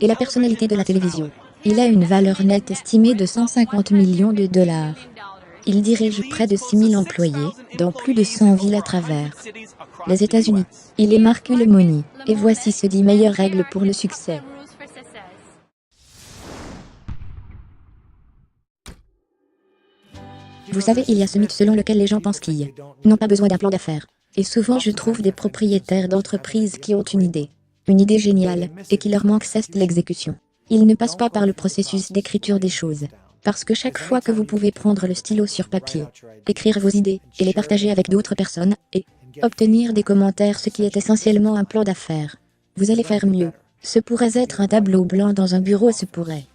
Et la personnalité de la télévision. Il a une valeur nette estimée de 150 millions de dollars. Il dirige près de 6000 employés, dans plus de 100 villes à travers les États-Unis. Il est Mark Lemonis, et voici ces 10 meilleures règles pour le succès. Vous savez, il y a ce mythe selon lequel les gens pensent qu'ils n'ont pas besoin d'un plan d'affaires. Et souvent je trouve des propriétaires d'entreprises qui ont une idée géniale, et qui leur manque c'est l'exécution. Ils ne passent pas par le processus d'écriture des choses. Parce que chaque fois que vous pouvez prendre le stylo sur papier, écrire vos idées, et les partager avec d'autres personnes, et obtenir des commentaires, ce qui est essentiellement un plan d'affaires, vous allez faire mieux. Ce pourrait être un tableau blanc dans un bureau, ce pourrait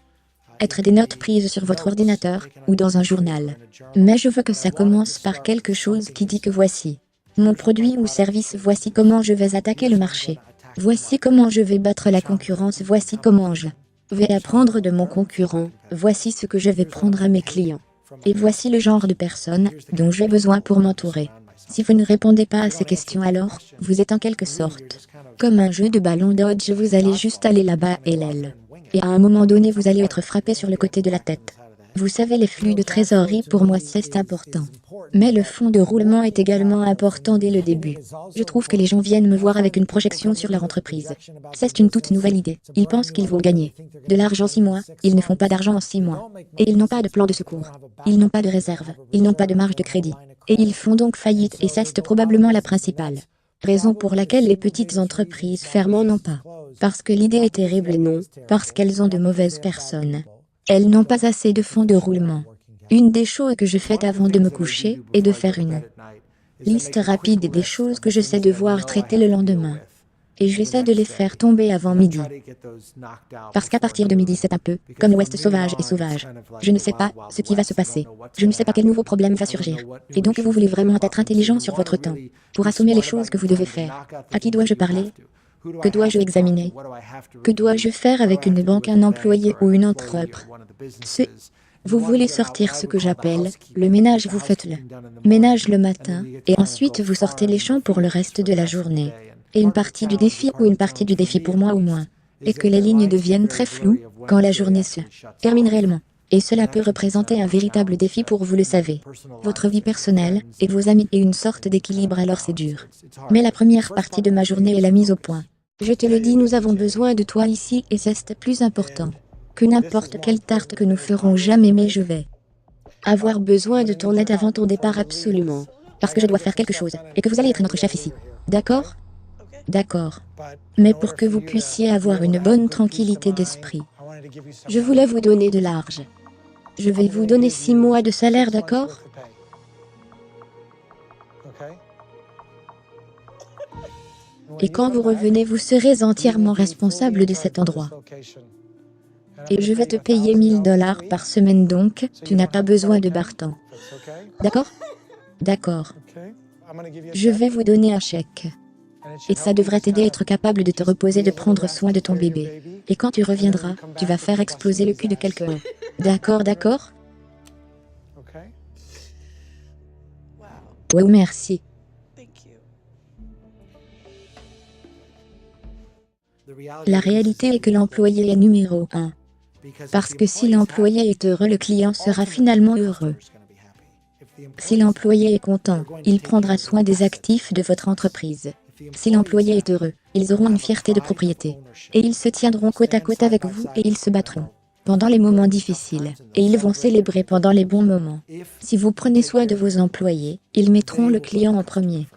être des notes prises sur votre ordinateur, ou dans un journal. Mais je veux que ça commence par quelque chose qui dit que voici mon produit ou service, voici comment je vais attaquer le marché. Voici comment je vais battre la concurrence, voici comment je vais apprendre de mon concurrent, voici ce que je vais prendre à mes clients. Et voici le genre de personnes dont j'ai besoin pour m'entourer. Si vous ne répondez pas à ces questions, alors, vous êtes en quelque sorte comme un jeu de ballon dodge, vous allez juste aller là-bas et l'aile. Et à un moment donné, vous allez être frappé sur le côté de la tête. Vous savez, les flux de trésorerie, pour moi c'est important. Mais le fonds de roulement est également important dès le début. Je trouve que les gens viennent me voir avec une projection sur leur entreprise. C'est une toute nouvelle idée. Ils pensent qu'ils vont gagner de l'argent en 6 mois. Ils ne font pas d'argent en 6 mois. Et ils n'ont pas de plan de secours. Ils n'ont pas de réserve. Ils n'ont pas de marge de crédit. Et ils font donc faillite, et c'est probablement la principale raison pour laquelle les petites entreprises ferment, non pas parce que l'idée est terrible, non, parce qu'elles ont de mauvaises personnes. Elles n'ont pas assez de fonds de roulement. Une des choses que je fais avant de me coucher est de faire une liste rapide des choses que je sais devoir traiter le lendemain. Et j'essaie de les faire tomber avant midi. Parce qu'à partir de midi, c'est un peu comme l'Ouest sauvage et sauvage. Je ne sais pas ce qui va se passer. Je ne sais pas quel nouveau problème va surgir. Et donc vous voulez vraiment être intelligent sur votre temps, pour assommer les choses que vous devez faire. À qui dois-je parler? Que dois-je examiner? Que dois-je faire avec une banque, un employé ou une entreprise? Vous voulez sortir ce que j'appelle le ménage, vous faites le ménage le matin, et ensuite vous sortez les champs pour le reste de la journée. Et une partie du défi ou une partie du défi pour moi au moins. Et que les lignes deviennent très floues quand la journée se termine réellement. Et cela peut représenter un véritable défi pour vous, le savez. Votre vie personnelle et vos amis et une sorte d'équilibre, alors c'est dur. Mais la première partie de ma journée est la mise au point. Je te le dis, nous avons besoin de toi ici et c'est plus important que n'importe quelle tarte que nous ferons jamais, mais je vais avoir besoin de ton aide avant ton départ, absolument. Parce que je dois faire quelque chose et que vous allez être notre chef ici. D'accord? D'accord. Mais pour que vous puissiez avoir une bonne tranquillité d'esprit, je voulais vous donner de l'argent. Je vais vous donner 6 mois de salaire, d'accord? Et quand vous revenez, vous serez entièrement responsable de cet endroit. Et je vais te payer 1000 $ par semaine, donc tu n'as pas besoin de barton. D'accord? D'accord. Je vais vous donner un chèque. Et ça devrait t'aider à être capable de te reposer, de prendre soin de ton bébé. Et quand tu reviendras, tu vas faire exploser le cul de quelqu'un. D'accord, d'accord? Oui, merci. La réalité est que l'employé est numéro 1. Parce que si l'employé est heureux, le client sera finalement heureux. Si l'employé est content, il prendra soin des actifs de votre entreprise. Si l'employé est heureux, ils auront une fierté de propriété. Et ils se tiendront côte à côte avec vous et ils se battront pendant les moments difficiles. Et ils vont célébrer pendant les bons moments. Si vous prenez soin de vos employés, ils mettront le client en premier.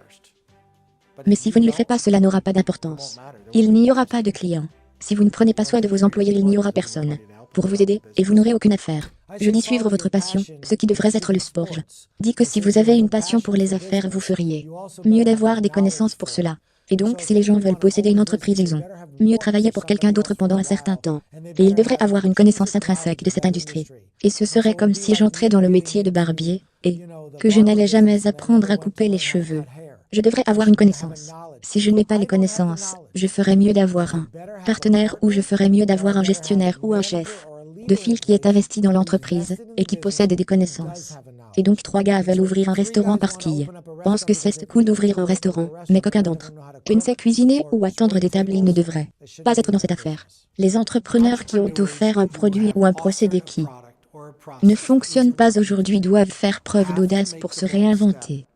Mais si vous ne le faites pas, cela n'aura pas d'importance. Il n'y aura pas de client. Si vous ne prenez pas soin de vos employés, il n'y aura personne pour vous aider, et vous n'aurez aucune affaire. Je dis suivre votre passion, ce qui devrait être le sport. Je dis que si vous avez une passion pour les affaires, vous feriez mieux d'avoir des connaissances pour cela. Et donc, si les gens veulent posséder une entreprise, ils ont mieux travailler pour quelqu'un d'autre pendant un certain temps. Et ils devraient avoir une connaissance intrinsèque de cette industrie. Et ce serait comme si j'entrais dans le métier de barbier, et que je n'allais jamais apprendre à couper les cheveux. Je devrais avoir une connaissance. Si je n'ai pas les connaissances, je ferais mieux d'avoir un partenaire ou je ferais mieux d'avoir un gestionnaire ou un chef de file qui est investi dans l'entreprise et qui possède des connaissances. Et donc 3 gars veulent ouvrir un restaurant parce qu'ils pensent que c'est cool d'ouvrir un restaurant, mais qu'aucun d'entre eux ne sait cuisiner ou attendre des tables, ils ne devraient pas être dans cette affaire. Les entrepreneurs qui ont offert un produit ou un procédé qui ne fonctionne pas aujourd'hui doivent faire preuve d'audace pour se réinventer.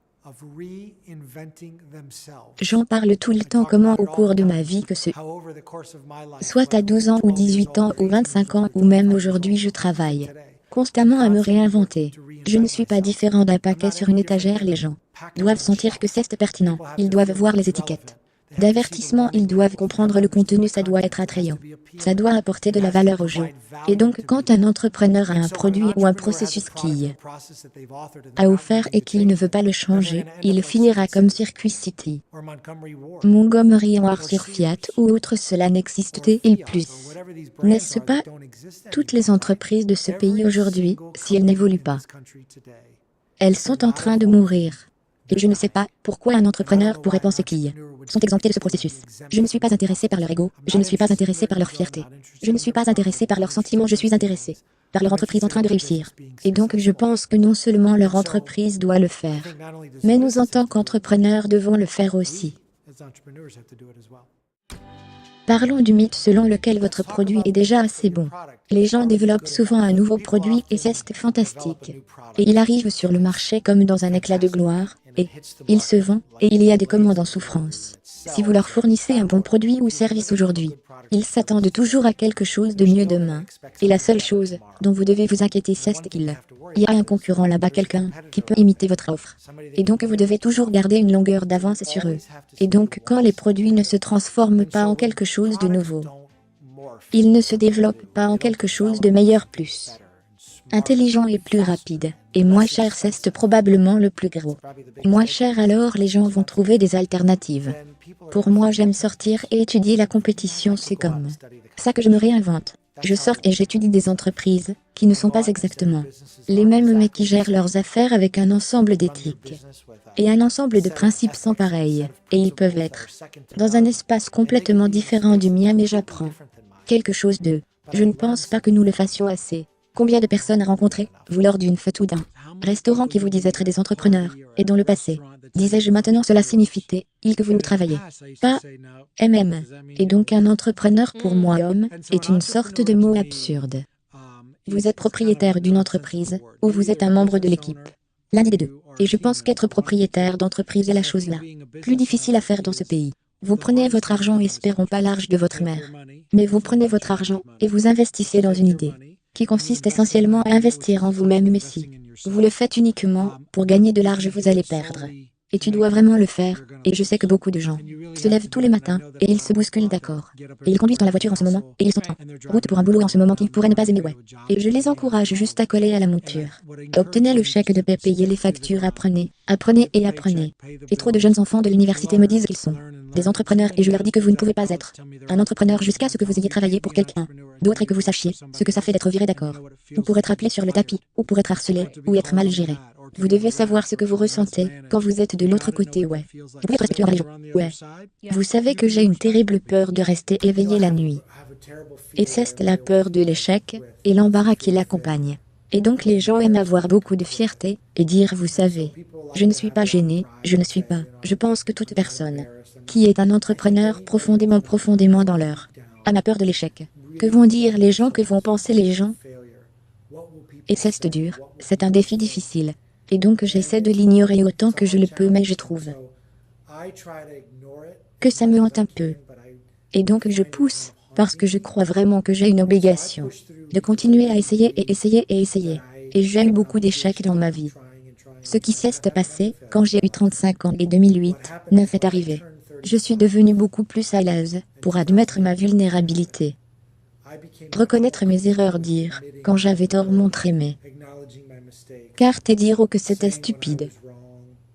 J'en parle tout le temps comment au cours de ma vie que ce soit à 12 ans ou 18 ans ou 25 ans ou même aujourd'hui je travaille constamment à me réinventer. Je ne suis pas différent d'un paquet sur une étagère, les gens doivent sentir que c'est pertinent, ils doivent voir les étiquettes d'avertissement, ils doivent comprendre le contenu, ça doit être attrayant, ça doit apporter de la valeur aux gens. Et donc quand un entrepreneur a un produit ou un processus qui a offert et qu'il ne veut pas le changer, il finira comme Circuit City, Montgomery en sur Fiat ou autre, cela n'existe-t-il plus. N'est-ce pas? Toutes les entreprises de ce pays aujourd'hui, si elles n'évoluent pas, elles sont en train de mourir. Et je ne sais pas pourquoi un entrepreneur pourrait penser qu'ils sont exemptés de ce processus. Je ne suis pas intéressé par leur ego, je ne suis pas intéressé par leur fierté. Je ne suis pas intéressé par leurs sentiments, je suis intéressé par leur entreprise en train de réussir. Et donc je pense que non seulement leur entreprise doit le faire, mais nous en tant qu'entrepreneurs devons le faire aussi. Parlons du mythe selon lequel votre produit est déjà assez bon. Les gens développent souvent un nouveau produit et c'est fantastique. Et il arrive sur le marché comme dans un éclat de gloire, et il se vend, et il y a des commandes en souffrance. Si vous leur fournissez un bon produit ou service aujourd'hui, ils s'attendent toujours à quelque chose de mieux demain. Et la seule chose dont vous devez vous inquiéter, c'est qu'il y a un concurrent là-bas, quelqu'un qui peut imiter votre offre. Et donc vous devez toujours garder une longueur d'avance sur eux. Et donc quand les produits ne se transforment pas en quelque chose de nouveau, ils ne se développent pas en quelque chose de meilleur, plus intelligent et plus rapide, et moins cher, c'est probablement le plus gros. Moins cher, alors les gens vont trouver des alternatives. Pour moi, j'aime sortir et étudier la compétition, c'est comme ça que je me réinvente. Je sors et j'étudie des entreprises qui ne sont pas exactement les mêmes mais qui gèrent leurs affaires avec un ensemble d'éthiques et un ensemble de principes sans pareil, et ils peuvent être dans un espace complètement différent du mien, mais j'apprends quelque chose d'eux. Je ne pense pas que nous le fassions assez. Combien de personnes rencontrez vous lors d'une fête ou d'un restaurant qui vous disent être des entrepreneurs, et dans le passé, disais-je maintenant cela signifie que vous ne travaillez pas MM. Et donc un entrepreneur pour moi, homme, est une sorte de mot absurde. Vous êtes propriétaire d'une entreprise, ou vous êtes un membre de l'équipe. L'un des deux. Et je pense qu'être propriétaire d'entreprise est la chose la plus difficile à faire dans ce pays. Vous prenez votre argent, espérons pas l'argent de votre mère, mais vous prenez votre argent et vous investissez dans une idée qui consiste essentiellement à investir en vous-même, mais si vous le faites uniquement pour gagner de l'argent, vous allez perdre. Et tu dois vraiment le faire, et je sais que beaucoup de gens se lèvent tous les matins, et ils se bousculent, d'accord. Et ils conduisent dans la voiture en ce moment, et ils sont en route pour un boulot en ce moment qu'ils pourraient ne pas aimer, ouais. Et je les encourage juste à coller à la monture. Obtenez le chèque de paie, payez les factures, apprenez, apprenez et apprenez. Et trop de jeunes enfants de l'université me disent qu'ils sont des entrepreneurs, et je leur dis que vous ne pouvez pas être un entrepreneur jusqu'à ce que vous ayez travaillé pour quelqu'un d'autre et que vous sachiez ce que ça fait d'être viré, d'accord. Ou pour être appelé sur le tapis, ou pour être harcelé, ou être mal géré. Vous devez savoir ce que vous ressentez quand vous êtes de l'autre côté, ouais. Vous pouvez être respectueux envers les gens, ouais. Vous savez que j'ai une terrible peur de rester éveillé la nuit. Et c'est la peur de l'échec et l'embarras qui l'accompagne. Et donc les gens aiment avoir beaucoup de fierté et dire, vous savez, je ne suis pas gêné, je ne suis pas. Je pense que toute personne qui est un entrepreneur profondément dans leur âme a peur de l'échec. Que vont dire les gens, que vont penser les gens? Et c'est dur, c'est un défi difficile. Et donc j'essaie de l'ignorer autant que je le peux, mais je trouve que ça me hante un peu. Et donc je pousse, parce que je crois vraiment que j'ai une obligation de continuer à essayer et essayer et essayer. Et j'ai eu beaucoup d'échecs dans ma vie. Ce qui s'est passé, quand j'ai eu 35 ans et 2008, 9 est arrivé. Je suis devenue beaucoup plus à l'aise pour admettre ma vulnérabilité. Reconnaître mes erreurs, dire, quand j'avais tort, montrer mes cartes et dire que c'était stupide.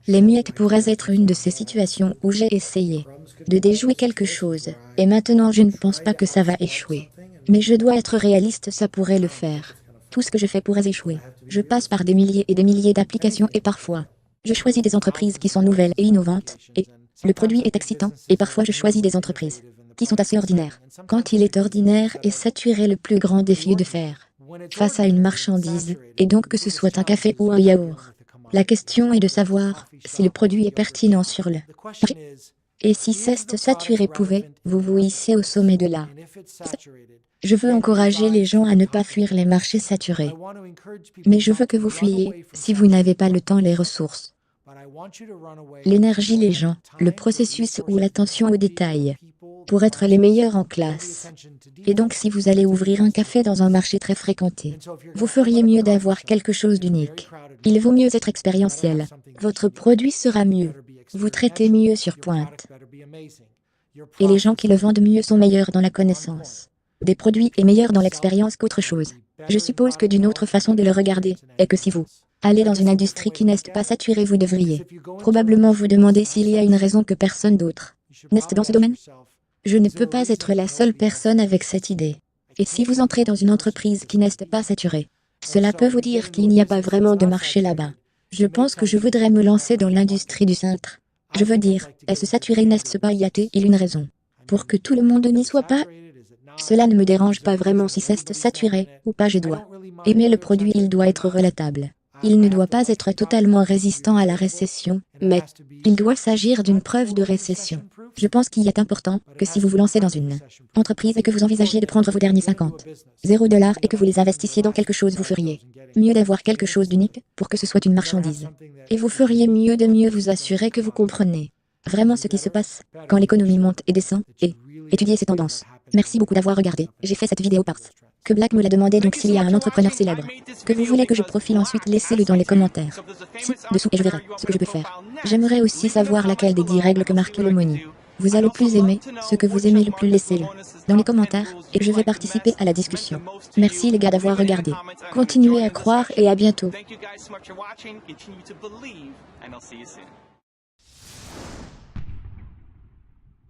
Les miettes pourraient être une de ces situations où j'ai essayé de déjouer quelque chose, et maintenant je ne pense pas que ça va échouer. Mais je dois être réaliste, ça pourrait le faire. Tout ce que je fais pourrait échouer. Je passe par des milliers et des milliers d'applications et parfois, je choisis des entreprises qui sont nouvelles et innovantes, et le produit est excitant, et parfois je choisis des entreprises qui sont assez ordinaires. Quand il est ordinaire et saturé, le plus grand défi de faire face à une marchandise, et donc que ce soit un café ou un yaourt. La question est de savoir si le produit est pertinent sur le marché. Et si c'est saturé pouvait, vous hisser au sommet de la. Je veux encourager les gens à ne pas fuir les marchés saturés. Mais je veux que vous fuyiez, si vous n'avez pas le temps, les ressources, l'énergie, les gens, le processus ou l'attention aux détails, pour être les meilleurs en classe. Et donc si vous allez ouvrir un café dans un marché très fréquenté, vous feriez mieux d'avoir quelque chose d'unique. Il vaut mieux être expérientiel. Votre produit sera mieux. Vous traitez mieux sur pointe. Et les gens qui le vendent mieux sont meilleurs dans la connaissance des produits et meilleurs dans l'expérience qu'autre chose. Je suppose que d'une autre façon de le regarder est que si vous allez dans une industrie qui n'est pas saturée, vous devriez probablement vous demander s'il y a une raison que personne d'autre n'est dans ce domaine. Je ne peux pas être la seule personne avec cette idée. Et si vous entrez dans une entreprise qui n'est pas saturée, cela peut vous dire qu'il n'y a pas vraiment de marché là-bas. Je pense que je voudrais me lancer dans l'industrie du cintre. Je veux dire, est-ce saturé, n'est-ce pas? Y a-t-il une raison pour que tout le monde n'y soit pas? Cela ne me dérange pas vraiment si c'est saturé ou pas. Je dois aimer le produit, il doit être relatable. Il ne doit pas être totalement résistant à la récession, mais il doit s'agir d'une preuve de récession. Je pense qu'il est important que si vous vous lancez dans une entreprise et que vous envisagiez de prendre vos derniers 50$ et que vous les investissiez dans quelque chose, vous feriez mieux d'avoir quelque chose d'unique pour que ce soit une marchandise. Et vous feriez mieux de mieux vous assurer que vous comprenez vraiment ce qui se passe quand l'économie monte et descend, et étudier ces tendances. Merci beaucoup d'avoir regardé. J'ai fait cette vidéo parce que Black me l'a demandé, donc s'il y a un entrepreneur célèbre que vous voulez que je profile ensuite, laissez-le dans les commentaires ci-dessous et je verrai ce que je peux faire. J'aimerais aussi savoir laquelle des 10 règles que marque Lomoni vous a le plus aimé, ce que vous aimez le plus, laissez-le dans les commentaires, et je vais participer à la discussion. Merci les gars d'avoir regardé. Continuez à croire et à bientôt.